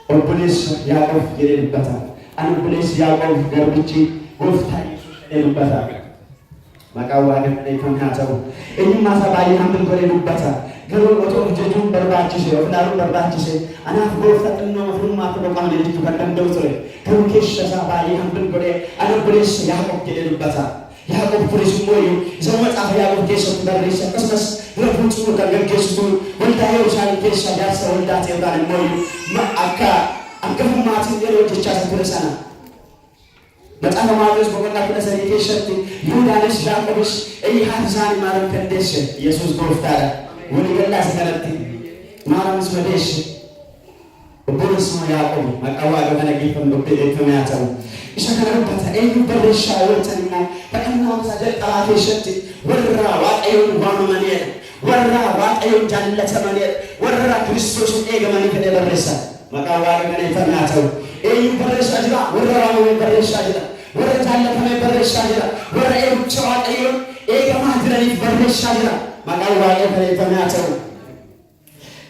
ኦብሌስ ያዕቆብ የሌለበታ አንብሌስ ያዕቆብ ገርብቺ ጎፍታ ኢየሱስ የሌለበታ መቃዋ ግን ተናተው እኝማ ሰባይ አንብል ጎሌለበታ ገሮ ወቶ ጀጁን በርባችሽ ወፍላሩ በርባችሽ አናፍ ጎፍታ ነው ፍሩማ ተቆማም ለልጅ ከደምደው ሰው ከሩኬሽ ሰባይ አንብል ጎሌ አንብሌስ ያዕቆብ የሌለበታ ያዕቆብ ፖሊስ ሞዩ ዘመጣ ያዕቆብ ጌሰት በሬሰ ቀስቀስ ለፉንቹ ከገገስቱ ወልዳየው ሳልኬሽ ያርሰ ወልዳት ይባል ሞዩ ማአካ አከፉማት የሮጅቻ ተተረሰና በጣም ማድረስ በመላ ከሰሪ ከሸት ይሁዳንስ ያዕቆብስ እይሃዛን ማረም ከደሽ ኢየሱስ ጎፍታራ ወልገላ ሰከረቲ ማረምስ ወደሽ ኦቦስ ያዕቆብ ማቃዋ ገነገይፈም በከመያታው ይሸከረበት አይኑ በረሻ ወተንና በእናው ተደጣራ ከሸት ወራ ዋቀዩን ዋመመኔ ወራ ዋቀዩን ጃለተ መኔ ወራ ክርስቶስ ኤገመኔ ከደረሰ መቃዋ ገነይፈናታው አይኑ በረሻ ጅራ ወራ ዋመመኔ በረሻ ጅራ ወራ ጃለተ መኔ በረሻ ጅራ ወራ ኤብቻ ዋቀዩን ኤገማ ድረኒ በረሻ ጅራ መቃዋ ገነይፈናታው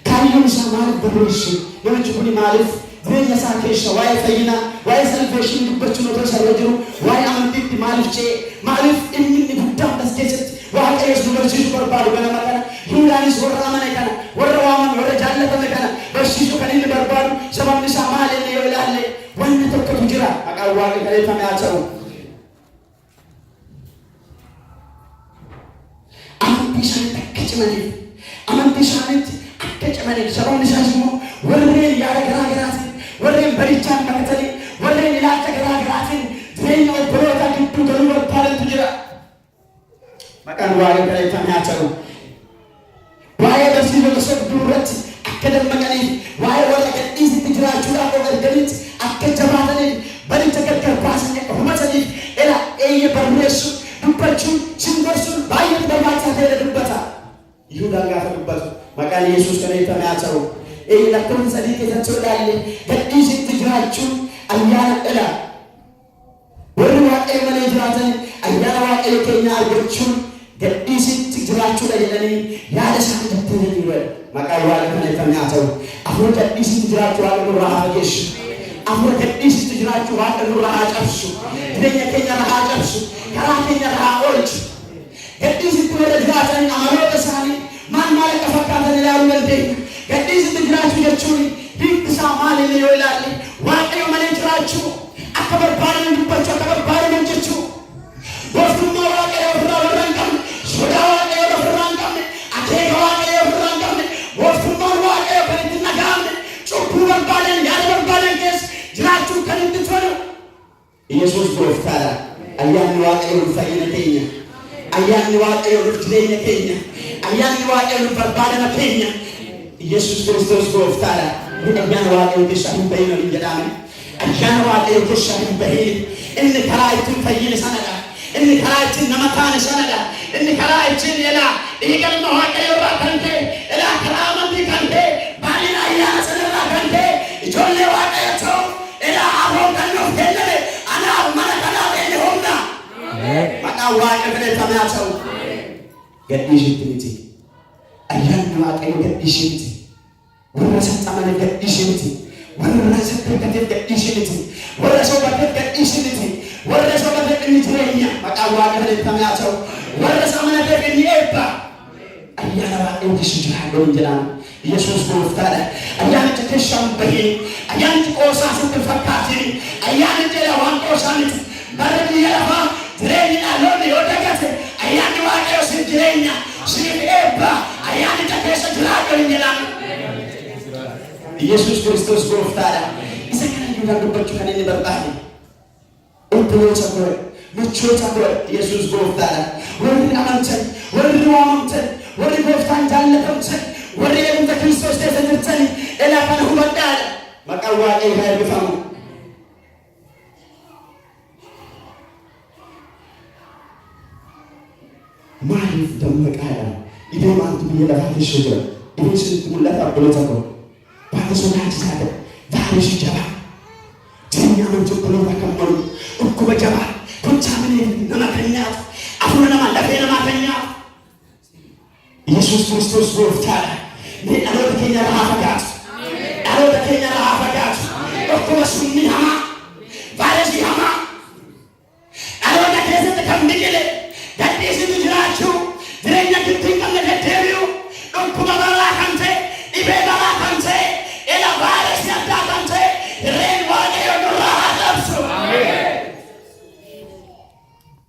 ካዩን ሰማል በረሽ ወንጭኩኒ ማለፍ ድረኛ ሳከሽ ዋይ ፈይና ዋይ ሰልፌሽን ልበቹ ነው ተሰረጁ ዋይ አምንት ማለፍቼ ማለፍ እምን ጉዳም ተስከሰት ዋቀየስ ዱበርሽ በርባዱ በለማከና ይሁዳንስ ወራማነከና ወራዋማን ወረጃለ ተመከና በሽሹ ከነኝ በርባዱ ሰማምንሳ ማለነ ይወላለ ወንነ ተከቱ ጅራ አቃዋቀ ከለተማያቸው አምቢሻን ተከጭመኔ አምቢሻንት አከጭመኔ ሰማምንሳሽሞ ወሬ ያረጋግራት ወሬ በሪቻን መከተሌ ወሬ ላተገራግራት ዘይኖ ብሮታ ግዱ ገሩር ታረንት ጅራ መቃን ዋይ ከለተማያቸው ዋይ በሲሎ ተሰዱረት አከደመቀኔ ዋይ ወረቀ ዲስ ትጅራቹ አቆገርገሊት አከጀባተኔ በሪተከከር ኳስኔ ሁመተኔ ኤላ ኤየ በርኔሱ ዱበቹ ሲንጎርሱ ባይት በማታ ተደረበታ ይሁዳ ጋፈበት መቃን ኢየሱስ ከለተማያቸው ለከም ሰዲቅ ተተውላለ ገዲስ ትጅራቹ አያና እላ ወርዋቀ መነጅራተን አያና ዋቀ ከኛ አርገቹ ገዲስ ትጅራቹ ለለኔ ያለሳ ተተተን ይወል መቃዋ ለከነተኛተው አሁን ገዲስ ትጅራቹ አገሩ rahagesh አሁን ገዲስ ትጅራቹ አገሩ rahaጨርሱ ለኛ ከኛ rahaጨርሱ ከራተኛ rahaኦልች ገዲስ ትጅራቹ አማሮተሳኒ ማን ማለት ፈካተን ያሉ ወልዴ ገዲስ ትጅራቹ የቹኒ ዲክሳ ማለለ ይወላል ዋቀው መነጅራቹ አከበር ባልን ልባቹ አከበር ባልን እንጭቹ ወፍቱማ ዋቀው ፍራወራንቀም ሶዳዋቀ ፍራንቀም አቴጋዋቀ ፍራንቀም ወፍቱማ ዋቀው በእንተናጋም ጩኩ ባልን ያለበር ባልን ከስ ጅራቹ ከንትፈሩ ኢየሱስ ጎፍታራ አያን ዋቀው ፈይነከኛ አያን ዋቀው ልጅለኝከኛ አያን ዋቀው በርባደና ከኛ ኢየሱስ ክርስቶስ ጎፍታራ አያን ዋቀው ተሻህን በይነው እንጀዳም አያን ዋቀው ተሻህን በይ እን ከራይቱን ፈይነ ሰነዳ እን ከራይቱን ነመታነ ሰነዳ እን ከራይቱን የላ ይገል መዋቀው ራከንቴ እላ ከራመንቲ ከንቴ ባሊና አያን ሰነዳ ከንቴ ጆሌ ዋቀው እላ አሮን ከነው ከለለ አና ማናካና በይሆና ማቃዋ ከለተማያቸው ገዲሽ ትንቲ አያን ዋቀው ገዲሽንቲ ወረሰጣ ማነ ገዲሽንቲ ወረሰጣ ከደት ገዲሽንቲ ወረሰው በከት ገዲሽንቲ ወረሰው በከት እንትረኛ መቃዋ ከለተማያቸው ወረሰው ማነ ገዲኤባ አያና ዋቀው ግሽጅሃዶ እንጀራን ኢየሱስ ጎፍታራ አያን ተከሻም በይ አያን ቆሳስ ተፈካቲ አያን ጀላ ዋንቆሳንት በረድ ያለፋ ትሬኛ ሎሚ ወደቀት አያን ዋቀው ሲጅረኛ ሲኤባ አያን ተከሻ ድራዶ እንጀራን ኢየሱስ ክርስቶስ ጎፍታራ ይሰከራዩ ያገባቹ ከነኝ በርባህ እንቶች አቆረ ምቾት አቆረ ኢየሱስ ጎፍታራ ወርድ አማንተን ወርድ ዋማንተን ወርድ ጎፍታን ጃለተምተን ወርድ የምንተ ክርስቶስ ተሰጥተን እላካን ሁመዳለ መቃዋ ይሃይብፋሙ ማሪፍ ደመቃያ ይደማንቱ ይለፋት ሸጀር ይህን ሙላት አብሎታኮ ባተሶናት ሳደ ዳርሽ ጀባ ጀኛ መንቱ ብሎታ ከመሩ እኮ በጀባ ብቻ ምን ነማከኛት አሁን ለማለፈ ለማከኛት ኢየሱስ ክርስቶስ ጎፍታራ ለአሮት ከኛ rahafagat አሮት ከኛ rahafagat tokkuma sunni hamaa vaayirasii hamaa dhaloota keessatti kan biqile gadhiisitu jiraachuu jireenya gidduun qabne deddeebi'u dhukkuba balaa kan ta'e dhibee balaa kan ta'e ila vaayirasii addaa kan ta'e irreen waaqayyo nurraa haa dabsu.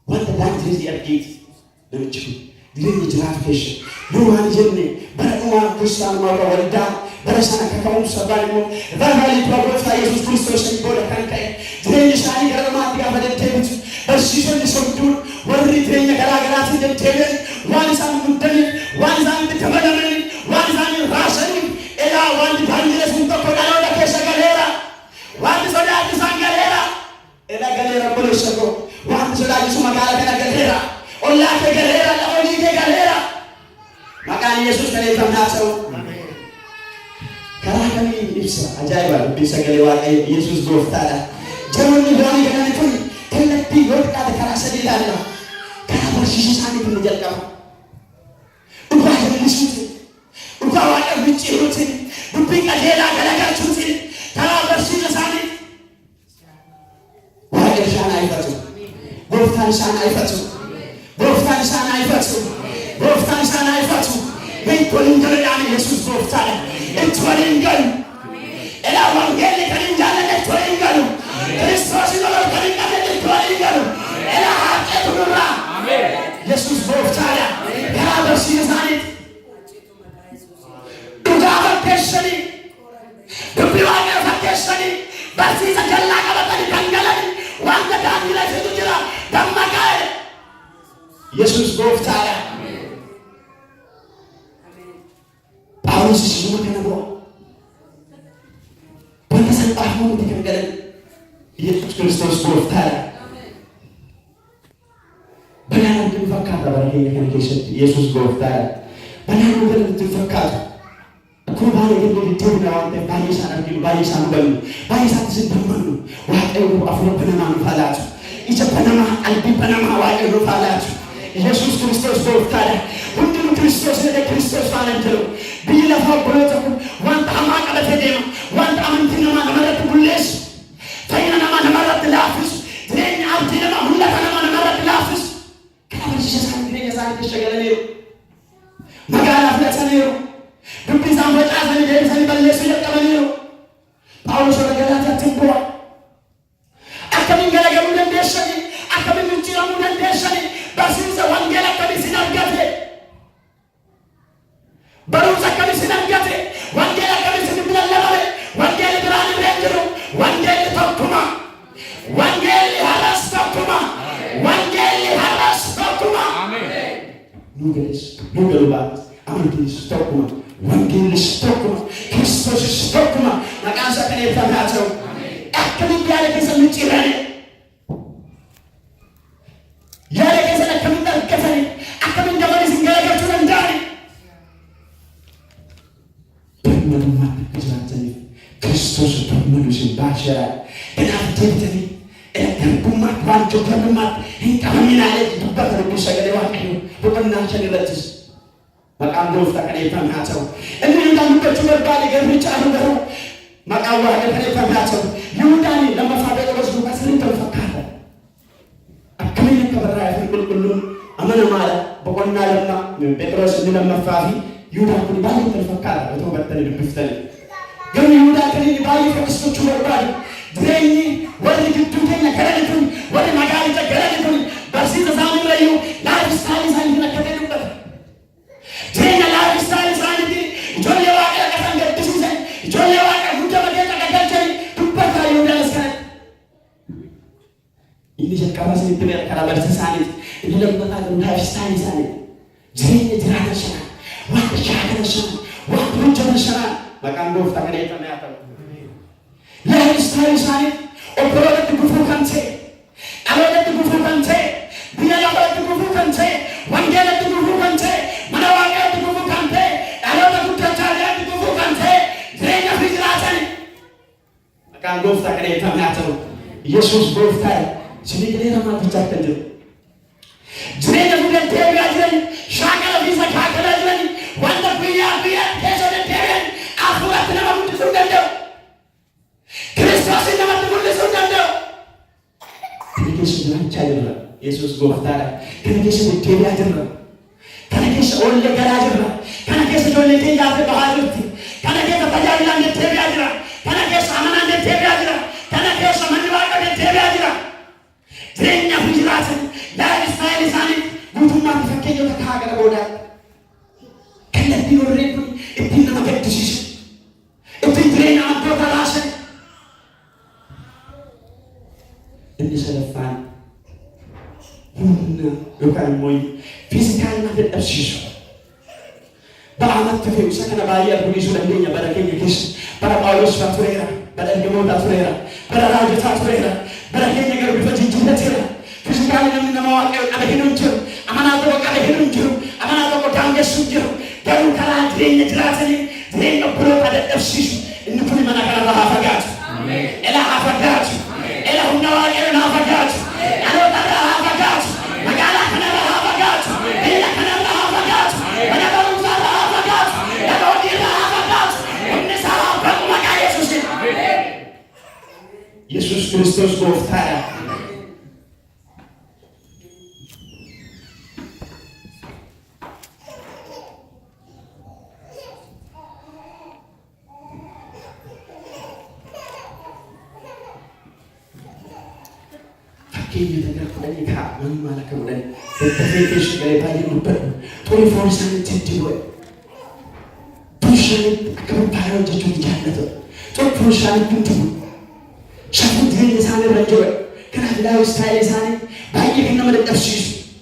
Wanta daandireesii argiiti namichi kun jireenya jiraatu keessa yoo waan jenne bara dhumaa kiristaanummaa irra waldaa bara sana akka ka'umsa sabaan immoo evangeelii gooftaa Yesuus Kiristoosiin booda kan ka'e jireenya isaanii gara namaatti gaafa deddeebitu barsiisonni sobduun warri jireenya garaa garaatiin deddeebi'an waan isaan muddaniif waan isaan itti dabalamaniif waan isaan raasaniif egaa wanti daandireesiin tokko dhaloota keessa galeera wanti sodaachisaan galeera egaa galeera bolossa koo wanti sodaachisu magaalaa kana galeera ollaa kee galeera lafoolii kee galeera maqaan Yesuus kan eebbifamaa ta'u. Karaa kamiin ibsa ajaa'iba dubbii sagalee waaqayyo Yesuus gooftaadha. Jaroonni loonii galanii kun kallattii yoo xiqqaate karaa sadii ilaalla. Karaa barsiisa isaaniitiin ni jalqaba. Dhugaa jallisuutiin, dhugaa waaqayyo micciiruutiin, dubbii qajeelaa galagalchuutiin karaa barsiisa isaanii waaqayyo isaan haifatu. Gooftaan isaan haifatu. Gooftaan isaan haifatu. Gooftaan isaan haifatu. Beekoliin galuudhaan Yesuus gooftaadha. Itti waliin galu. Ilaa wangeelli kan hin jaallanne itti waliin galu. Kiristoosii loloo kan hin qabne itti waliin galu. Ilaa haaqeetu nurraa. Yesuus gooftaadha. Karaa barsiisa isaaniiti. Dhugaa fakkeessanii. Dubbii waaqayyo fakkeessanii. Barsiisa jallaa qabatanii kan galanii. Wanta daandireesitu jira. Dammaqaa. Yesuus gooftaadha. Paulus semua kena bawa. Bangsa Ahmad dikatakan Yesus Kristus gooftaadha. Banaan itu fakkaata baay'ee kan keessatti Yesus gooftaadha. Banaan itu fakkaata. Akkuma baay'ee gadi deemna waan ta'eef baay'ee isaan arginu, baay'ee isaan hubannu, baay'ee isaatti simbamannu waaqayyo afura banamaa nuuf haa laatu. Ija banamaa, qalbii banamaa waaqayyo nuuf haa laatu. Yesus Kristus gooftaadha. Hundinuu Kristos jedhee Kristos faana jiru. Biyyi lafaa obboloota kun wanta hamaa qabatee deema. Wanta amantii namaa namarratti bulleessu. Fayyina namaa namarratti laaffisu. Jireenya abdii namaa mul'ata namaa namarratti laaffisu. Kana barsiisa isaanii jireenya isaanii keessa galaniiru. Magaalaa fudhataniiru. Dubbii isaan facaasanii deebisanii balleessuu jalqabaniiru. Phaawulos warra Galaatiyaatti bu'a. Akkamiin garagaluu dandeessanii? Akkamiin jijjiiramuu dandeessanii? Barsiisa wangeela akkamii isin argate? Barumsa akkamii isin argate? Wangeela akkamii isin lallabame? Wangeelli biraan irra hin jiru. Wangeelli tokkuma. Wangeelli har'as tokkuma. Wangeelli har'as tokkuma. Nu galu baatu. Amantiinis tokkuma. Wangeellis tokkuma. Kiristoosis tokkuma. Maqaan isaa kan eebbifamaa ta'u. Akkamiin yaada keessa micciiranii? Yaada keessa akkamiin argatanii? Akkamiin dabalee isin garagalchuu danda'anii? Birmadummaatti akka jiraataniif Kiristoos birmadu isin baaseera. Kanaaf deebitanii garbummaatti waan jibbarummaatti hin qabaminaa jedhu dubbata dubbii sagalee waaqayyoo boqonnaa shan irrattis. Maqaan gooftaa kan eebbifamaa ta'u. Inni Yihuudaan dubbachuu barbaade garbicha anu garuu maqaan waaqayyoo kan eebbifamaa ta'u. Yihuudaan lammaffaa Phexros duukaa sirriitti wal fakkaata. Akkamiin akka barraa'ee qulqulluun amanamaadha. Boqonnaa lama Phexros inni lammaffaa fi Yihuudaan kun baay'ee wal fakkaata otoo hubattanii dubbiftanii. Garuu Yihuudaan kan inni baay'ee fakkistochuu barbaadu. Jireenyi warri gidduu keenya galani kun warri magaalicha galani kun barsiisa isaanii irrayyuu laayifstaayilii isaanii akka ta'e dubbata. Jireenya laayifstaayilii isaaniitiin ijoollee waaqayyoo akka isaan gaddisiisan ijoollee waaqayyoo hunda malee qaqqagalchanii dubbataa Yihuudaanis kanatti. Inni jalqabaa isinitti beeka karaa barsiisa isaaniiti. Inni lammataa garuu laayifstaayilii isaaniiti. Jireenya jiraatan sanaan wanta shaakala sanaan wanta hojjetan sanaan maqaan gooftaa kan eebbifame haa ta'u. Laayifstaayilii isaaniiti obbolootatti gufuu kan ta'e dhalootatti gufuu kan ta'e biyya lafaatti gufuu kan ta'e wangeelatti gufuu kan ta'e mana waaqayyooti gufuu kan ta'e dhaloota guddachaaliyaatti gufuu kan ta'e jireenya fi jiraatan maqaan gooftaa kan eebbifame haa ta'u. Yesuus gooftaadha. Sini jireenya maatichaa kan jiru. Jireenya fi deddeebi'aa jiran shaakala fi sakaakalaa jiran wanta guyyaa keessa deddeebi'an hafuuratti nama guddisuu danda'u. Kiristoos keessa jiraachaa jirra. Yesuus gooftaadha. Kana keessa deddeebi'aa jirra. Kana keessa oollee galaa jirra. Kana keessa ijoollee keenya hafe bahaa jirti. Kana keessa tajaajilaan deddeebi'aa jira. Kana keessa amanaan deddeebi'aa jira. Kana keessa manni Waaqa deddeebi'aa jira. Jireenya fi jiraatan yaada Israa'el isaanii guutummaatti fakkeenyota kaa'aa gara boodaa. Kallattiin warreen kun ittiin nama gaddisiisu. Ittiin jireenya amantoota raasan. Inni sadaffaan humna yookaan immoo fiizikaal nama dadhabsiisu. Ba'aamatti fe'u isa kana baay'ee arguu dandeenya bara keenya keessa. Bara Phaawulos fa'aa tureera. Bara ergamootaa tureera. Bara raajotaa tureera. Bara keenya garuu bifa jijjiirrateera. Fiizikaali namni nama Waaqayyoo qabe hin jiru. Amanaa tokko qabe hin jiru. Amanaa tokko daangessu hin jiru. Garuu karaa jireenya jiraatanii jireenya obboloota dadhabsiisu. Inni kun mana kanarraa haa fagaatu. Ela haa fagaatu. Ela humna Waaqayyoo haa fagaatu. Dhaloota irraa haa fagaatu. Magaalaa kanarraa haa fagaatu. Biyya kanarraa haa fagaatu. Mana barumsaa irraa haa fagaatu. Lafa hojii irraa haa fagaatu. Humni isaa haa fagaatu maqaa Yesuusiin. Yesuus Kiristoos gooftaadha. Kini dengan kudani kah, mana kah kudani? Tetapi Yesus kalau tadi lupa, tuh phone sana citi buat, tuh sana akan parau jatuh di jalan tu, tuh phone sana tuh, siapa dia sana berjual, kerana dah style sana, bayi yang nama dia Yesus,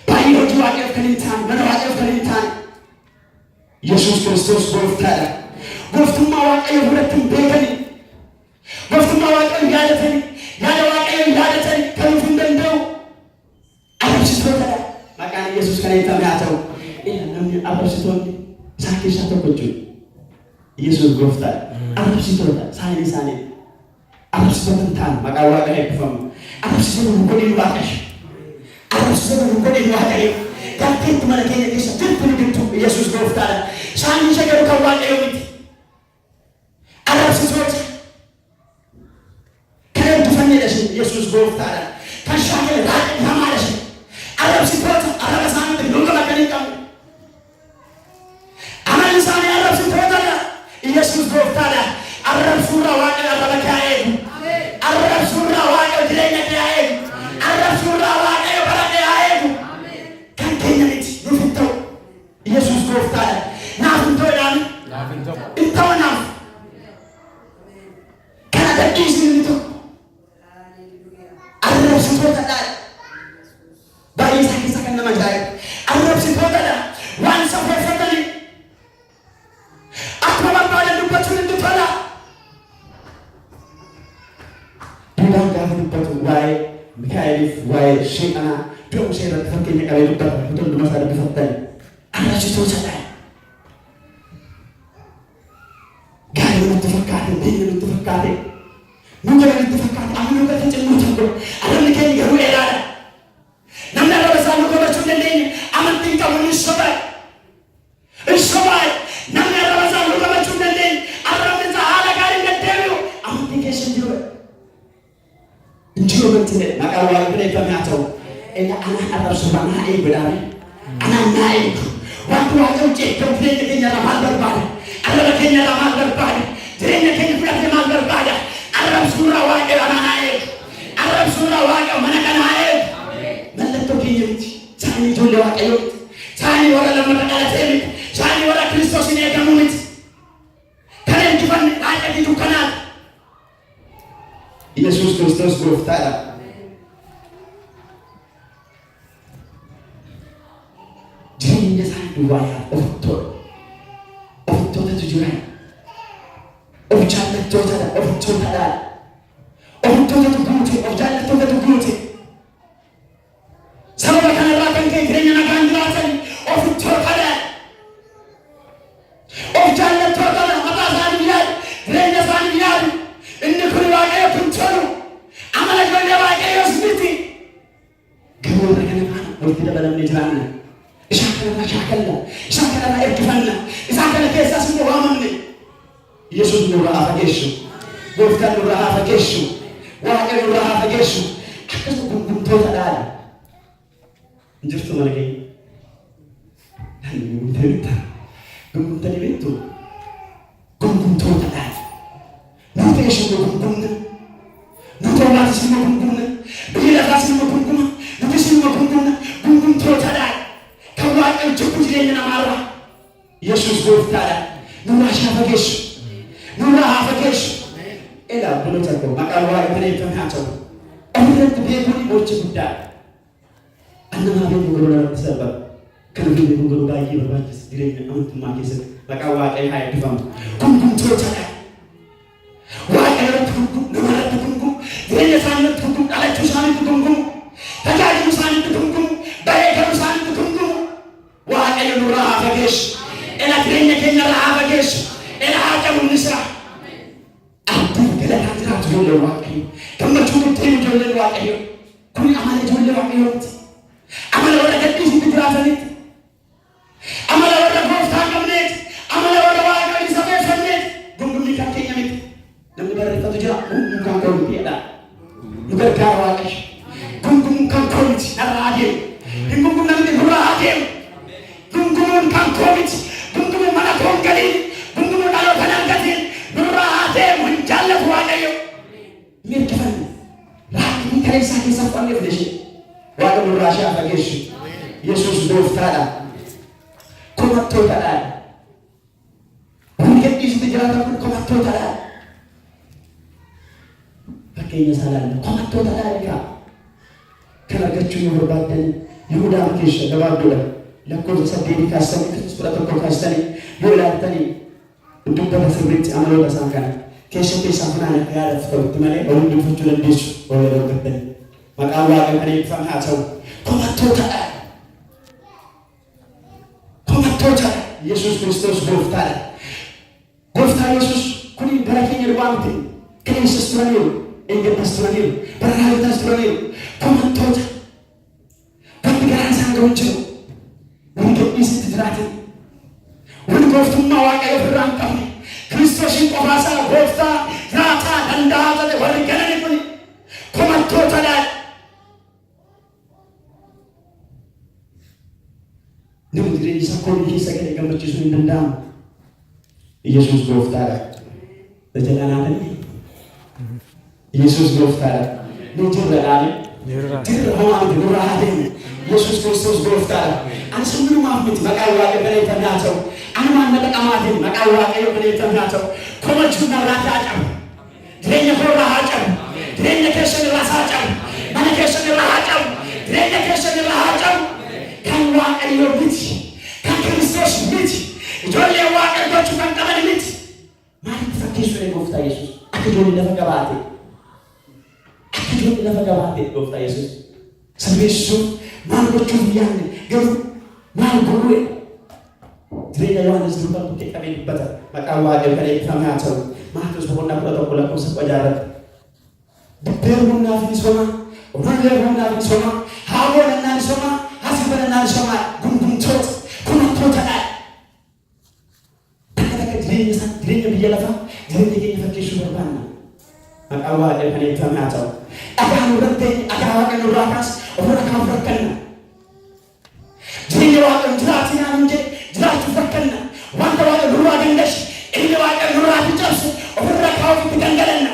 bayi orang tua dia kelintan, mana orang dia kelintan. Yesus Kristus berfirman, berfirman Waaqayyo berarti begini, berfirman Waaqayyo ada tadi. Nada Waaqayyo nada tadi kalau fundandau Arab sitota maka Yesus kana itamaatau ila namni Arab sitota sakit satu kucu Yesus gofta Arab sitota sani Arab sitota tan maka Waaqayyo kufam Arab sitota ko din Waaqayyo Arab sitota ko din Waaqayyo kapit mana kenya kisa tutu Yesus gofta sani siya ko Waaqayyo miti Arab sitota Yesus gooftaadha. Kan shaakala raaqii hamaadha shi. Arrabsitoota arraba isaaniitti dhunga bakkanii qabu. Amalli isaanii arrabsitootadha. Yesus gooftaadha. Arrabsuurraa Waaqayyo arraba kee haa eegu. Arrabsuurraa Waaqayyo jireenya kee haa eegu. Arrabsuurraa Waaqayyo bara kee haa eegu. Kan keenya miti nuuf hin ta'u. Yesus gooftaadha. Naaf hin ta'u jedhani. Hin ta'u naaf. Kana dadhiisni inni tokko. Arab sitota dah, bayi sakit nama jaya. Arab sitota dah, wan sampai fatali. Aku bapa ada lupa curi lupa lah. Tidak ada lupa tu, why Mikael, why Shekana, belum saya datang ke Mikael lupa, betul cuma saya ada fatali. Arab sitota dah. Gaya itu fakir, dia itu fakir. Mungkin itu fakir, aku juga tidak tahu. Alam ni kaya garu elada. Namna raba sa luka bachu nendeni aman tingka wani sobai. Sobai. Namna raba sa luka bachu nendeni alam ni sa hala kari nendeni aman tingka senjua. Njua mentine maka wala bine kami atau. Ena anak Arab subhanahu ai bedari. Anak naik. Waktu waktu cek komplain kenya ramal berbada. Alam kenya ramal berbada. Jirenya kenya punya ramal berbada. Arab surah Waaqayyo anak naik. Arab surah Waaqayyo mana kana air. Mallattoo keenya miti. Saani ijoollee Waaqayyo miti. Saani warra lammata dhalatee miti. Saani warra Kiristoosiin eegamu miti. Kana injifanne Waaqa jiru kanaaf. Yesuus Kiristoos gooftaadha. Jireenya isaanii duwwaa ofittootatu jiran. Of jaallattootadha. Ofittootadha. Ofittootatu guute. Of jaallattootatu guute. Sababa kanarraa kan ka'e jireenya nagaan jiraatan ofittootadha. Of jaallattootadha. Mataa isaanii yaadu. Jireenya isaanii yaadu. Inni kun Waaqayyo kun tolu. Amala ijoollee Waaqayyoos miti. Garuu warra kana faana walitti dabalamnee jiraanna. Isaan kanarraa shaakalla. Isaan kanarraa ergifanna. Isaan kana keessaas immoo waamamne. Yesus nurraa haa fageessu. Gooftaan nurraa haa fageessu. Waaqayyo nurraa haa fageessu. akkasuma gungumtootaadhaan injirtu malgee gungumtanii beektu gungumtootaadhaan nuti ishee gungumna nuti olaati sinma gungumna biyya lafaa sinma gunguma nuti sinma gungumna gungumtootaadhaan kan waaqayyo jibbu jireenya namaarraa Yesuus gooftaadhaan nurraa shaafageessu nurraa haafageessu elaa buloota koo maqaan waaqa kana ibsan haa ta'u irratti beekuun mochi guddaa annamaa beekuu garuu irratti sababa kan beekuu garuu baay'ee barbaachisa jireenya amantummaa keessatti maqaan waaqayyo haa eebbifamu gungumtootaadhaan waaqayyooti gungum namarratti gungum jireenya isaaniitti gungum dhalachuu isaaniitti gungum tajaajiluu isaaniitti gungum bareeduu isaaniitti gungum waaqayyo nurraa haafageessu ela jireenya keenya irraa haafageessu ela haa qabuun isaa abdiin galataa jiraatu ijoollee waaqayyo gammachuun ittiin ijoolleen waaqayyo kun amala ijoollee waaqayyooti amala warra gadhiisitti jiraatanitti amala warra gooftaa qabneeti amala warra waaqayyo isa beefanneeti gungumni kan keenya miti namni barreeffatu jira gungum kan koo miti jedha nu gargaara waaqayyo gungum kan koo miti narraa adeemu hin gungum namni nurraa adeemu gungumuun kan koo miti gungumuun mana koon galiin gungumuun dhaloota nangatiin nurraa adeemu hin jaallatu waaqayyo mirkifanne raakni kale isaa keessa fannee fudhashee waaqa nurraa shaafageessu Yesuus gooftaadha komattootaadhaan hundi gadhiisitti jiraatan kun komattootaadhaan fakkeenya isaa laalla komattootaadhaan egaa kan argachuu yoo barbaaddan Yihudaa keessa gabaabduudha lakkoofsa 8 kaastanii Kiristoos 11 kaastanii yoo ilaaltanii dubbata sirriitti amaloota isaan kana keessatti isaan kanaan akka yaadaaf ta'utti malee hundi dubbachuu dandeessu yoo yeroo gaddanii maqaan waaqa kan eebbifamu haa ta'u komattootaadhaan Yesuus Kiristoos gooftaadha gooftaa Yesuus kuni bara keenya duwwaa miti kaleessas turaniiru eeggattas turaniiru bara raajotaas turaniiru komattoota wanti garaan isaan ga'u jiru wanti gadhiisitti jiraatan wanti gooftummaa waaqayyo ofirraa hin qabne Kiristoosiin qofaasaa gooftaa jiraataa danda'aa ta'e warri galani kun komattootadhaan namni jireenya isaa koomii keessa galee gammachiisuu hin danda'amu Yesuus gooftaadha tajaajilaanaatanii Yesuus gooftaadha ni jirradhaani jirra homaa miti nurraa adeemu Yesuus Kiristoos gooftaadha ani sammunumaaf miti maqaan waaqayyo kana ittiin haa ta'u anumaan na dhaqamaatiin maqaan waaqayyo kana ittiin haa ta'u komachuun narraa haa cabu jireenya koorraa haa cabu jireenya keessan irraas haa cabu mana keessan irraa haa cabu jireenya keessan irraa haa cabu kan waaqayyo miti kan Kiristoos miti ijoollee waaqayyo gochuu kan qaban miti maalitti fakkeessuu gooftaa Yesuus akka ijoollee lafa gabaate gooftaa Yesuus sabeessuuf maal gochuuf yaadne garuu maal godhuu jireenya Yohaannis durbaan bukkee qabee dubbata maqaan waaqayyo kan eebbifame haa ta'u Maatiyoos 11 lakkoofsa 16 Dubbeer humnaaf ni soma oollee humnaaf ni soma haaboon annaa ni soma hasiban annaa ni soma gungumtoota komattootadhaan akka jireenya biyya lafaa jireenya keenya fakkeessuu barbaanna maqaan waaqayyo kan eebbifame haa ta'u dhagaa nurratti dhagaa waaqayyo nurraa kaas ofirra kaan fakkanna jireenya waaqayyo jiraatinaa hin jedhe jiraachuu fakkanna wanta waaqayyo nurraa dandashi inni waaqayyo nurraa fi cabsu ofirra kaa'uufitti gangalanna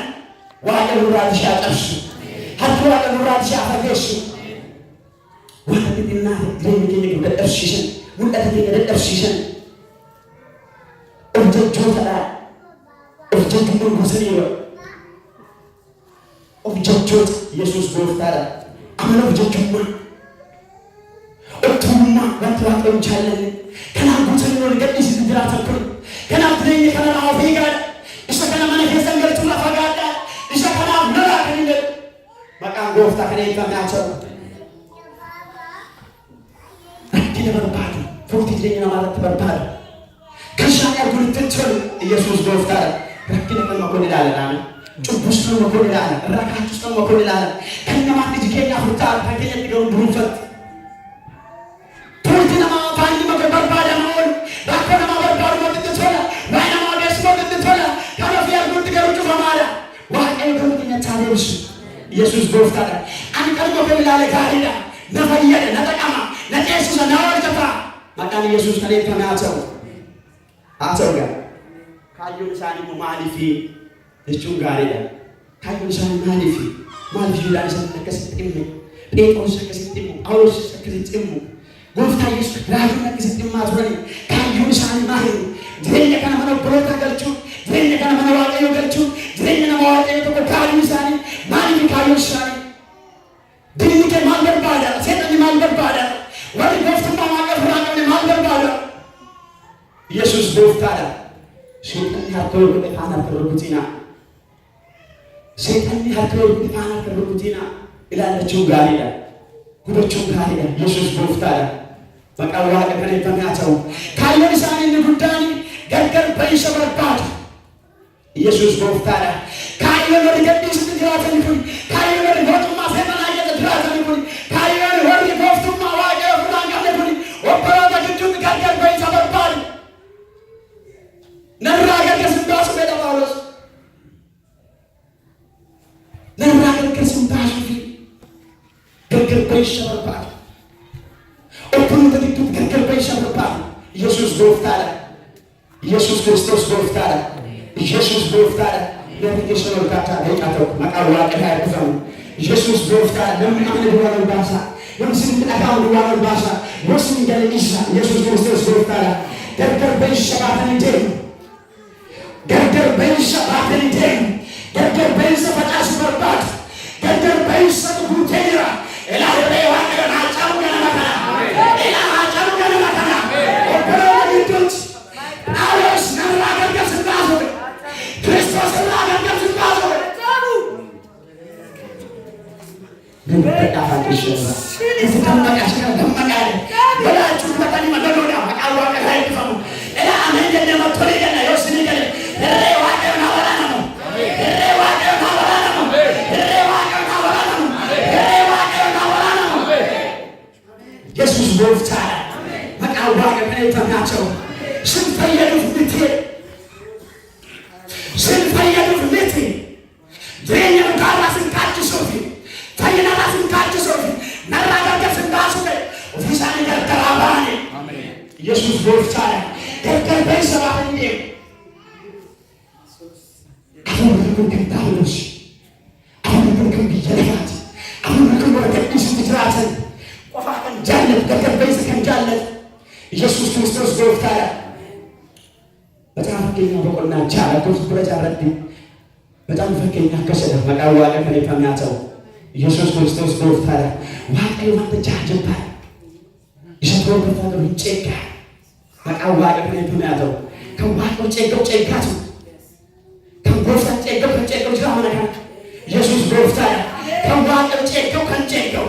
waaqayyo nurraa fi cabsu harki waaqayyo nurraa fi fageessu wanta xixinnaa jireenya keenya dadhabsiisan mul'ata keenya dadhabsiisan of jajjootaadhaan of jajjummaa gosaniiru of jajjoota Yesuus gooftaadha amala of jajjummaa of tuummaa wanti waaqayyo hin jaallanne kanaaf guutanii wal gadhiisitti jiraatan kun kanaaf jireenya kana naa of eegaadha isa kana mana keessan galchuu lafa gaadhaa isa kanaaf nolaa kan hin jedhu maqaan gooftaa kana eebbifame haa ta'u rakkina barbaadu furtii jireenya namaa irratti barbaadu kan shaanii arguun itti tolu Yesuus gooftaadha rakkina nama kun ilaaladhaan cubbus nama kun ilaala rakkaachus nama kun ilaala kan namaatti jikeenya afurtaa kan keenyatti garuu duruunfatti furtii namaa afaan nama barbaadamaa oolu rakkoo namaa barbaadu mootitti tola waa'ee namaa odeessu mootitti tola kan ofii arguutti garuu cufamaadha waaqayyo garuu keenyatti haa deebisu ኢየሱስ ጎፍታዳ አንቀርሞ ከሚላለ ጋሪዳ ነፈየደ ነጠቀማ ነጤሱሰ ነወርጀታ መቃን ኢየሱስ ከኔ ተናቸው አቸው ጋር ካዩን ሳኒ ማሊፊ እቹን ጋሪዳ ካዩን ሳኒ ማሊፊ ላን ሰከሰጥም ጴጥሮስ ሰከሰጥም ጳውሎስ ሰከሰጥም ጎፍታ ኢየሱስ ራጁ ሰከሰጥም ማትወኒ ካዩን ሳኒ ማሊ ድሬኛ ከነ መነ ብሎታ ገልቹ ድሬኛ ከነ መነ ዋቀዩ ገልቹ ድሬኛ ከነ ዋቀዩ ተቆ ካዩን ሳኒ ማሊ ካዩን ሳኒ ድንከ ማንበር ባዳ ሰይጣን ማንበር ባዳ ወዲ ጎፍታ ማንበር ፍራቀነ ማንበር ባዳ ኢየሱስ ጎፍታዳ ሰይጣን ያተው በቃና ተረጉቲና ሰይጣን ያተው በቃና ተረጉቲና ኢላለችው ጋሪዳ ጉዶቹ ጋሪዳ ኢየሱስ ጎፍታዳ በቃዋ ከነ ተናቸው ካዩን ሳኒ ንጉዳኒ ገርገር በይሰበርባት ኢየሱስ ጎፍታዳ ካዩን ወዲ ገዲስ ትግራተን ኩኝ ካዩን ወዲ ጎቱማ ሰይጣን አየተ ትግራተን ኩኝ ካዩን ወዲ ጎፍቱማ ዋቀ ፍራንጋለ ኩኝ ወበራታ ግዱት ገርገር በይሰበርባት ነራገር ከስንባሱ በጳውሎስ ነራገር ከስንባሱ ገርገር በይሰበርባት ኦፕኑ ተግዱት ገርገር በይሰበርባት ኢየሱስ ጎፍታዳ ኢየሱስ ክርስቶስ ጎፍታዳ ኢየሱስ ጎፍታዳ ለምንሽ ነው ካታ ለቃተው ማቃዋ ቀታይ ተፈም ኢየሱስ ጎፍታዳ ለምን አመለ ባሳ ለምን አካው ነው ባሳ ወስን ገለኢሳ ኢየሱስ ክርስቶስ ጎፍታዳ ገርገር በይሰባትን እንጂ ገርገር በይሰባትን እንጂ ገርገር በይሰባታስ በርባት ገርገር በይሰጥ ጉቴራ እላለ ዋቀና አጫው ገናታ እላ አጫው ገናታ ኦፕራው ይቶች አውስ ነራገር ከስንባሱ ክርስቶስ ነራገር ከስንባሱ በቃፋሽ እስተማቃሽ ከመቃለ ወላችሁ መጣኒ መደዶዳ አቃዋ ከላይ ተፈሙ እላ አመን ደማ ተለገና ይወስኒ ገለ ረዋቀና ወራናሙ ረዋቀና ወራናሙ ረዋቀና ወራናሙ ረዋቀና ወራናሙ ኢየሱስ ጎፍታዳ መቃዋ ከላይ ተናቸው ስንፈየዱ ፍትህ ስንፈየዱ ፍትህ ዘኛ ጋራ ስንካጭ ሶፊ ፈየና ስንካጭ ሶፊ ነራጋገ ስንባሱ ኦፊሳኒ ገርተራባኒ አሜን ኢየሱስ ጎፍታዳ ገርገር በይሰባን እንዴ አሁን ከታውሽ አሁን ከቢጀራት አሁን ከወረቀት ስትራተን ቆፋቀን ጃለት ገርገር በይሰከን ጃለት ኢየሱስ ክርስቶስ ጎፍታዳ በጣም ፈከኛ በቆና ቻላ ኮስ ብረጃ ረዲ በጣም ፈከኛ ከሰደ መቃዋ ከኔ ተናቸው ኢየሱስ ክርስቶስ ጎፍታዳ ዋቀዩ ማተቻጀባ ይሽቶው ከተፈቀደ ጨካ መቃዋ ከኔ ተናቸው ከዋቆ ጨጋቱ ከጎፍታ ጨጋው ጃማና ኢየሱስ ጎፍታዳ ከዋቀው ጨጋው ከንጨጋው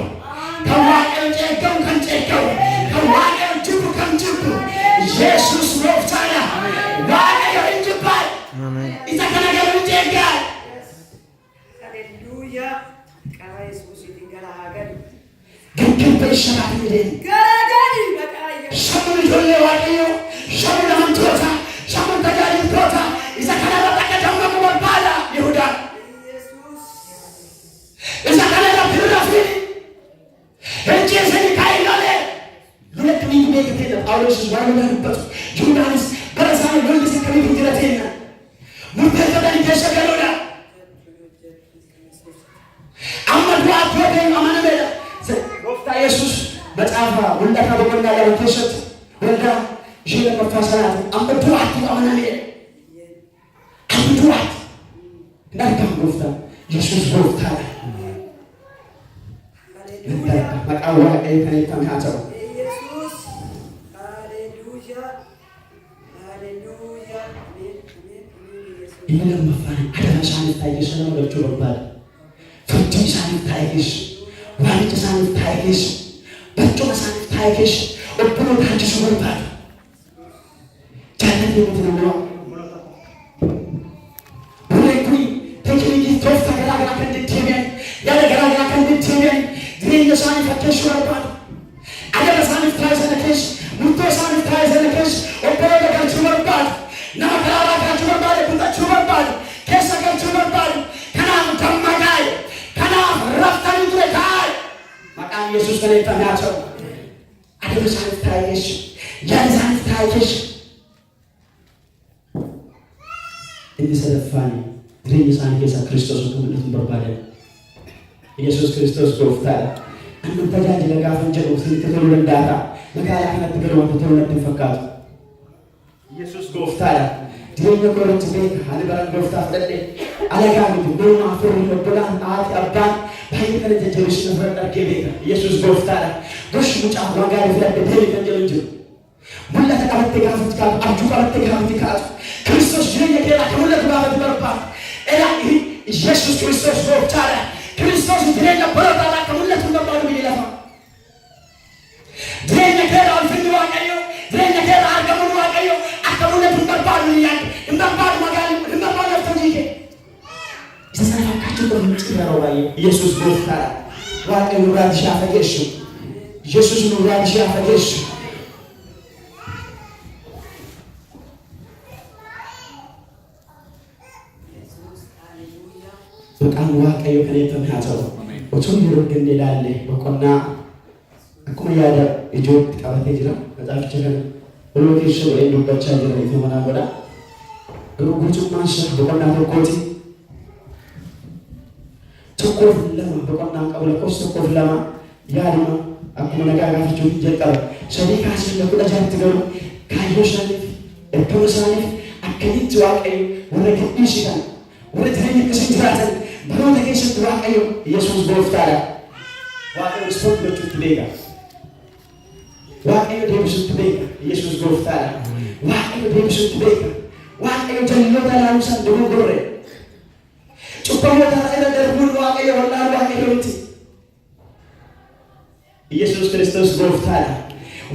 ከዋቀው ጨጋው ከንጨጋው ከዋቀው ጅቡ ከንጅቡ ኢየሱስ ጎፍታዳ ዋቀው እንጅባል አሜን ኢታከናገሩ ጨጋል ሃሌሉያ ኢየሱስ ይገራ ሀገር ግን በሽራት ይደን ገራጋሪ በቃየ ሸሙን ጆሌ ዋቀዩ ሸሙን አምቶታ ሸሙን ተጋሪ ቶታ ኢታከና በቃደም ወባላ ይሁዳ ኢየሱስ ኢታከና ቢራፊ እንጂ ሰኒካይላለ ሁለት ምን ይገኝ ጳውሎስ ባለበት ጁዳስ በረሳን ወልድ ከሚት ይረቴና ሙተተዳን ከሸገሎዳ አመዱ አጥወደ አማነበላ ጎፍታ ኢየሱስ በጻፋ ወልዳካ በቆንዳ ላይ ተሸት ወልዳ ጂለ መፋሰራት አመዱ አማነበላ አመዱ እንዳታ ጎፍታ ኢየሱስ ጎፍታ ሃሌሉያ መቃዋ ከኔ ተናቸው ኢየሱስ ሃሌሉያ ሃሌሉያ ኢየሱስ መፋን አደረሻን ታይሽ ነው ለቹ ወባል ፍትሳን ታይሽ ዋንጭሳን ታይሽ በጮሳን ታይሽ ኦፕሮ ታጭሽ ወባል ጃነት ነው ወለኩይ ተኪኒ ቶፍታ ገራገራ ከንድትየን ያለ ገራገራ ከንድትየን ድሬየሳን ፈተሽ ወባል አደረሳን ታይዘነከሽ ሙቶሳን ታይዘነከሽ ኦፕሮ ለካቹ ወባል ናካራ ካቹ ወባል ቡታቹ ወባል ከሰከቹ ወባል ከናም ተማጋይ ከናም ኢየሱስ ከነይፈናቸው አደረሳን ታየሽ ያንሳን ታየሽ እንዲሰለፋኒ ድሬሳን ኢየሱስ ክርስቶስ ሁሉንም በርባደ ኢየሱስ ክርስቶስ ጎፍታል አንዱ ተጃጅ ለጋፈን ጀሩ ስለተተሉ ለዳታ መካላ ከነት ገለው ተተሉ ለተፈካቱ ኢየሱስ ጎፍታል ድሬኛ ኮረንት ቤት አለባን ጎፍታ ፈደደ አለጋሚ ዶማ ፍሩ ለበላን አት አባን ባይከለ ጀጀብሽ ነፈር ከቤት ኢየሱስ ጎፍታል ዶሽ ሙጫ ዋጋሪ ፍለደ ደል ከንጀንጅ ሙላ ተቃመጥ ጋፍት ካት አጁ ካት ጋፍት ካት ክርስቶስ ድሬኛ ከላ ከሙለት ባበት በርባ ኤላ ኢየሱስ ክርስቶስ ጎፍታል ክርስቶስ ድሬኛ በረታላ ከሙለት በርባሉ ይለፋ ድሬኛ ከላ አልፈኝ ዋቀዮ ድሬኛ ከላ አርገሙ ዋቀዮ አከሙለት በርባሉ ይያል እንደባሉ ማጋሊ እንደባሉ ተጂኬ ዘሰናካችሁ በምጽራው ላይ ኢየሱስ ጎፍታል ዋቀዮ ራድ ሻፈገሽ ኢየሱስ ነው ራድ ሻፈገሽ በቃም ዋቀዮ ከነይፈናቸው ወቱን ይሩግ እንደላለ በቆና አኩማ ያዳ ኢጆት ቀበቴ ጅራ በጣም ቸገር ሎኬሽን ወይ ዱባቻ ጅራ ይተመና ወዳ ሩጉቱ ማንሽ በቆና ተቆቲ ተቆፍ ለማ በቆና ቀብለ ቆስ ተቆፍ ለማ ያድማ አኩማ ነጋጋፍቹ ይጀጣል ሸሪካስ ለቁዳጃት ገሩ ካዮሻኒ እከመሳኒ አከኒት ዋቀዮ ወረከሽ ይታል ወረተኝ ከሽንትራተን በሮተከሽ ዋቀዮ ኢየሱስ ጎፍታል ዋቀዮ ስፖርት በቹት ዴጋ ዋቀዮ ደብሱት ዴጋ ኢየሱስ ጎፍታል ዋቀዮ ደብሱት ዴጋ ዋቀዮ ጀልሎታ ላሙሳን ደሞጎሬ ጩቆሞታ ረደርቡን ዋቀዮ ወላሉ ዋቀዮ ኢየሱስ ክርስቶስ ጎፍታል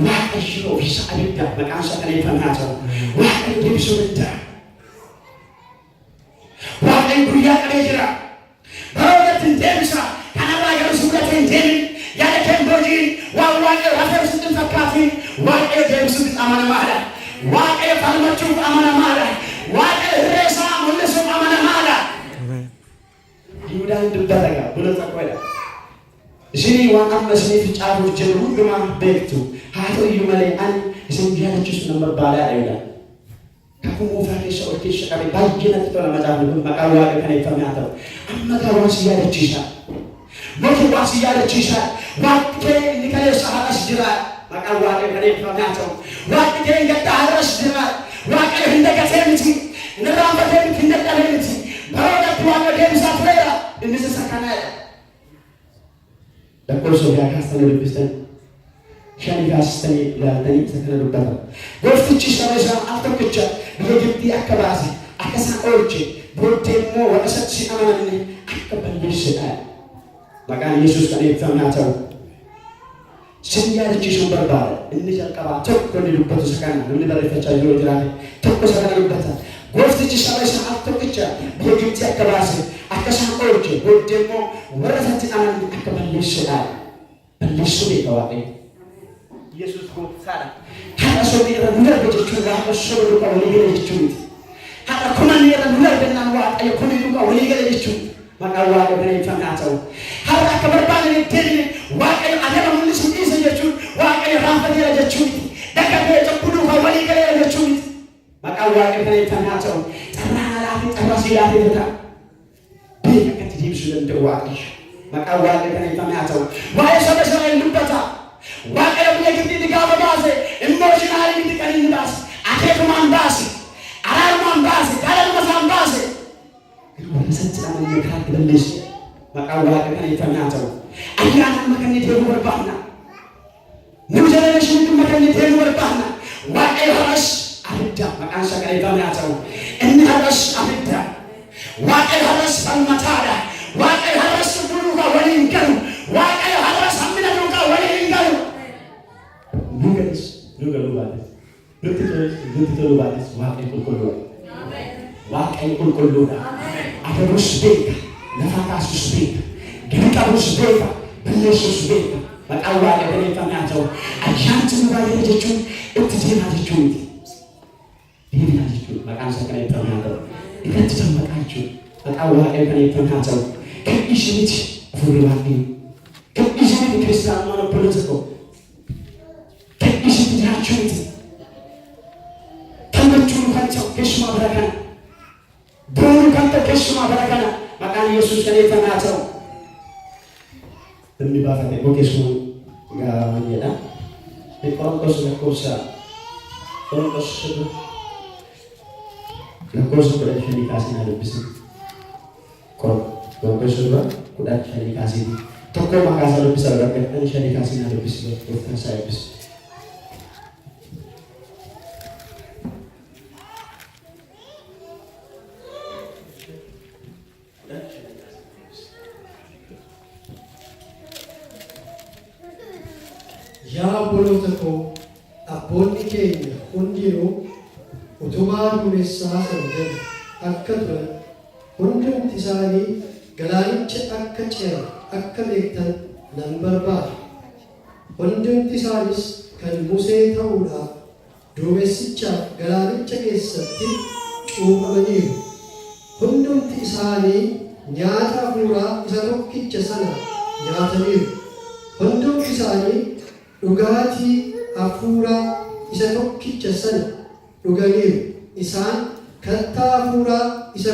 ዋቀዮ ፊሳ አድጋ መቃንሳ ከነይፈናቸው ዋቀዮ ደብሱት ዋቀዮ ጉያ ቀሬጅራ በሮበት እንደምሳ ካናባገሩ ሱቀት እንደም ያለ ከንቦጂ ዋቀዮ አፈር ስጥን ፈካፊ ዋቀዮ ደብሱት አማና ማዳ ዋቀዮ ካልመቹ አማና ማዳ ዋቀዮ ሬሳ ሙልሱ አማና ማዳ ይሁዳን ድባረጋ ብለጸቆላ እሺ ዋናም መስኔት ጫፉ ጀሩ ግማ በክቱ ሃቶ ይመለ አን እሰንጃለችስ ነበር ባላ አይላ ከኩሙ ፈሬሽ ኦርቲሽ ቀበ ባይጀነት ተላ ማዛብ መቃዋ ከነይፈናቸው አመካዋስ ያለችሻ ወኪዋስ ያለችሻ ዋቅቴ ንከለሽ አራሽ ጅራ መቃዋ ከነይፈናቸው ዋቅቴ እንገጣ አራሽ ጅራ ዋቅቴ እንደከሰምቲ ነራምበቴ እንደቀለምቲ በሮዳት ዋቀ ደምሳት ወራ እንሰሰካና ለቆሶ ያካስተለ ልብስተን ሸኒጋስተኒ ለአንተኒ ተከነዱበት ወፍትቺ ሰረሻ አፍተከቻ በግብቲ አከባሲ አከሳ ኦርቼ ቦቴሞ ወሰ치 አማን አከበልሽ ይላል ማጋን ኢየሱስ ከነይፈናቸው ሲያርቺ ሹምበርባለ እንጀቀባ ተቆልሉበት ሰካና ለምንበረፈቻ ይወጅራል ተቆሰራሉበት ወፍትቺ ሰረሻ አፍተከቻ በግብቲ አከባሲ አከሳ ኦርቼ ቦቴሞ ወሰ치 አማን አከበልሽ ይላል በልሽ ይተዋቀ ኢየሱስ ጎፍታል ሀራሶ ይረዱናል በጀቹ ጋርሶ ነው ወሊገለቹ ሀራ ኮማን ይረዱናል በእናን ዋቀዮ ኮሚዱ ጋር ወሊገለቹ ማቃዋ ከነይፈናቸው ሀራ ከበርባን ይደል ዋቀዮ አደረ ሙልስ ይሰየቹ ዋቀዮ ራፈት ይረጀቹ ደከበ ተቁዱ ወሊገለቹ ማቃዋ ከነይፈናቸው ተራራፊ ተራሲላፊ ተታ በከት ዲብሱ እንደዋቅሽ ማቃዋ ከነይፈናቸው ዋይ ሰበሰበ ልበታ ዋቀዮ ለግዲ ድጋበ ባዘ ኢሞሽናሊ እንድቀልን ባስ አከማን ባስ አራርማን ባስ ካለማን ባስ ወሰች አመን መካት በልሽ መቃዋ ከነይፈናቸው አያና መከኒት ወርባና ንጀነሬሽን መከኒት ወርባና ዋቀዮ ራስ አብዳ መቃንሳ ከነይፈናቸው እንሃራስ አብዳ ዋቀዮ ራስ ፈልማታዳ ዋቀዮ ራስ ቡሩጋ ወሊንከሩ ዋቀዮ ራስ አምናዱጋ ወሊንከሩ ኑገሉ ባለስ ልትተሉ ባለስ ዋቀዮ ቁልቁሉ አሜን ዋቀዮ ቁልቁሉ አደሩስ ቤት ለፋታሱስ ቤት ገንቀሩስ ቤት በለሱስ ቤት መቃዋ ከነይፈናቸው አጃንት ነው ያለችው እትቴናለችው ይሄናለችው መቃንሳ ከነይፈናቸው እትተመቃችሁ መቃዋ ከነይፈናቸው ከኢሽኒት ፉሪዋኒ gadhiisanii kiristaanummaa obboleessa koo gadhiisanii jiraachuu miti. Gammachuun kan ta'u keessumaa bara kana boonu kan ta'u keessumaa bara kana maqaan Yesuus kan eebbifamaa haa ta'u. Namni baafate boqeessuun gaaraan jedha. Qorontos lakkoofsa 15 kaasee na dubbisin. Qorontos 15 kaasee tokko maqaasaa dubbisaa gargar 5 kaasee na dubbisin. Gooftaan isaa eebbisu. Yaa obboloota koo abboonni keenya hundinuu utubaa duumessaa sana jala akka turan hundumti isaanii galaanicha akka ce'an akka beektan nan barbaada. Hundumti isaanis kan Musee ta'uudhaaf duumessichaaf galaanicha keessatti cuuphamaniiru. Hundumti isaanii nyaata hafuuraa isa tokkicha sana nyaataniiru. Hundumti isaanii dhugaatii hafuuraa isa tokkicha sana dhuganiiru. Isaan kattaa hafuuraa isa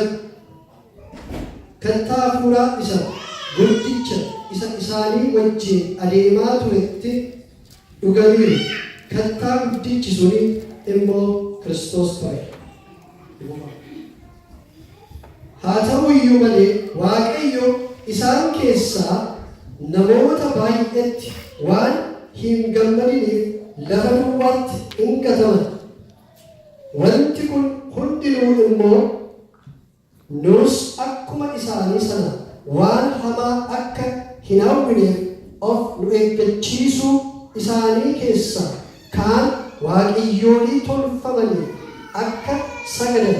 guddicha isa isaanii wajjin adeemaa turetti dhuganiiru. Kattaa guddichi suni immoo Kiristoos ture. Haa ta'u iyyuu malee Waaqayyo isaan keessaa namoota baay'eetti waan hin gammadiniif lafa duwwaatti hin gataman. Wanti kun hundinuu immoo nus akkuma isaanii sana waan hamaa akka hin hawwineef of nu eeggachiisuu isaanii keessaa kaan waaqayyoolii tolfamanii akka sagadan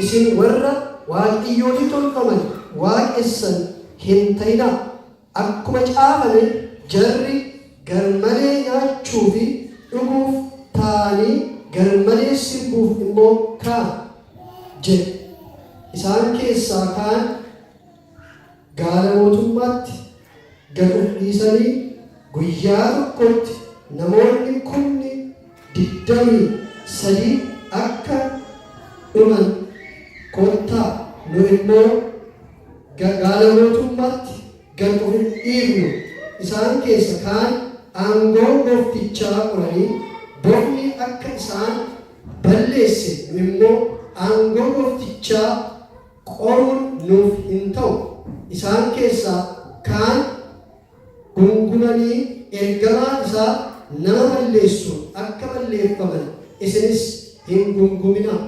isin warra waaqayyoolii tolfaman waaqessan hin ta'inaa. Akkuma caafame jarri garmalee nyaachuu fi dhuguuf ta'anii garmalee sirbuuf immoo ka'an jedhe. Isaan keessaa kaan gaala mootummaatti gad of dhiisanii guyyaa tokkotti namoonni 23,000 akka dhuman kottaa nu immoo gaala mootummaatti gad of dhiifnu. Isaan keessa kaan aangoo gooftichaa qoranii bofni akka isaan balleesse nu immoo aangoo gooftichaa qoruun nuuf hin ta'u. Isaan keessaa kaan gungumanii ergamaa isaa nama balleessuun akka balleeffaman isinis hin gunguminaa.